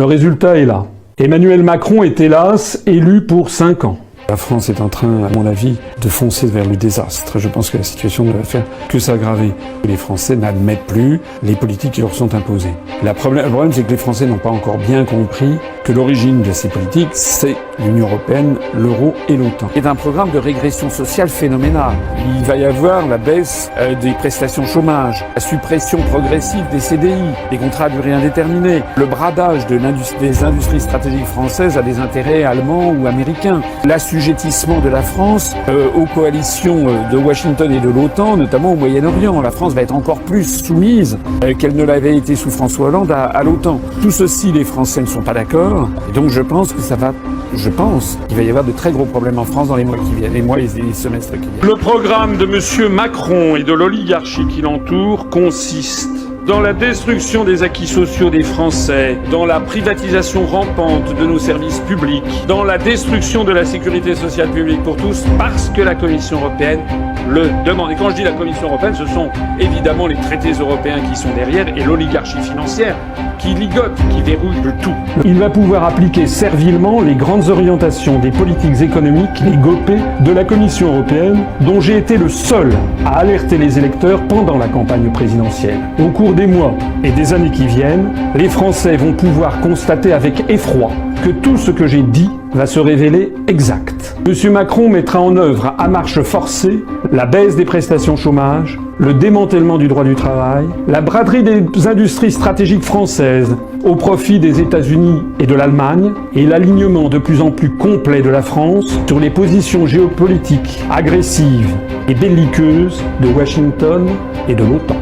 Le résultat est là. Emmanuel Macron est hélas élu pour 5 ans. La France est en train, à mon avis, de foncer vers le désastre. Je pense que la situation ne va faire que s'aggraver. Les Français n'admettent plus les politiques qui leur sont imposées. Le problème, c'est que les Français n'ont pas encore bien compris que l'origine de ces politiques, c'est l'Union européenne, l'euro et l'OTAN. C'est un programme de régression sociale phénoménal. Il va y avoir la baisse des prestations chômage, la suppression progressive des CDI, des contrats à durée indéterminée, le bradage des industries stratégiques françaises à des intérêts allemands ou américains, l'assujettissement de la France aux coalitions de Washington et de l'OTAN, notamment au Moyen-Orient. La France va être encore plus soumise qu'elle ne l'avait été sous François Hollande à l'OTAN. Tout ceci, les Français ne sont pas d'accord. Et donc je pense qu'il va y avoir de très gros problèmes en France dans les mois qui viennent, les mois et les semestres qui viennent. Le programme de M. Macron et de l'oligarchie qui l'entoure consiste dans la destruction des acquis sociaux des Français, dans la privatisation rampante de nos services publics, dans la destruction de la sécurité sociale publique pour tous, parce que la Commission européenne le demande. Et quand je dis la Commission européenne, ce sont évidemment les traités européens qui sont derrière et l'oligarchie financière qui ligote, qui verrouille le tout. Il va pouvoir appliquer servilement les grandes orientations des politiques économiques, les GOPE, de la Commission européenne, dont j'ai été le seul à alerter les électeurs pendant la campagne présidentielle. Au cours des mois et des années qui viennent, les Français vont pouvoir constater avec effroi que tout ce que j'ai dit va se révéler exact. M. Macron mettra en œuvre à marche forcée la baisse des prestations chômage, le démantèlement du droit du travail, la braderie des industries stratégiques françaises au profit des États-Unis et de l'Allemagne et l'alignement de plus en plus complet de la France sur les positions géopolitiques agressives et belliqueuses de Washington et de l'OTAN.